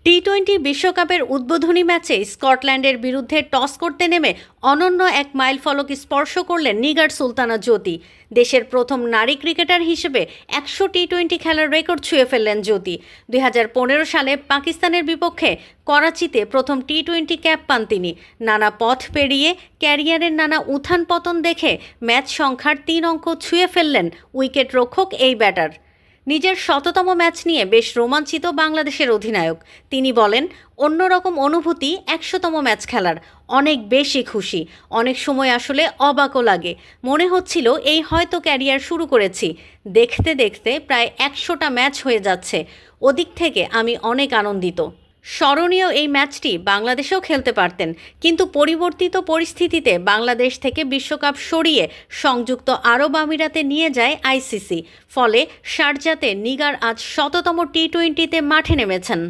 টি-20 বিশ্বকাপের উদ্বোধনী ম্যাচে স্কটল্যান্ডের বিরুদ্ধে টস করতে নেমে অনন্য এক মাইলফলক স্পর্শ করলেন নিগার সুলতানা জ্যোতি। দেশের প্রথম নারী ক্রিকেটার হিসেবে 100 টি-20 খেলার রেকর্ড ছুঁয়ে ফেললেন জ্যোতি। 2015 সালে পাকিস্তানের বিপক্ষে করাচিতে প্রথম টি-20 ক্যাপ পান তিনি। নানা পথ পেরিয়ে ক্যারিয়ারের নানা উত্থান পতন দেখে ম্যাচ সংখ্যার 3 অঙ্ক ছুঁয়ে ফেললেন উইকেট রক্ষক এই ব্যাটার। নিজের শততম ম্যাচ নিয়ে বেশ রোমাঞ্চিত বাংলাদেশের অধিনায়ক। তিনি বলেন, অন্যরকম অনুভূতি 100তম ম্যাচ খেলার, অনেক বেশি খুশি। অনেক সময় আসলে অবাকও লাগে, মনে হচ্ছিল এই হয়তো ক্যারিয়ার শুরু করেছি। দেখতে দেখতে প্রায় 100টা ম্যাচ হয়ে যাচ্ছে। ওদিক থেকে আমি অনেক আনন্দিত। স্মরণীয় এই ম্যাচটি বাংলাদেশেও খেলতে পারতেন, কিন্তু পরিবর্তিত পরিস্থিতিতে বাংলাদেশ থেকে বিশ্বকাপ সরিয়ে সংযুক্ত আরব আমিরাতে নিয়ে যায় আইসিসি। ফলে শারজাতে নিগার আজ শততম টি-20তে মাঠে নেমেছেন।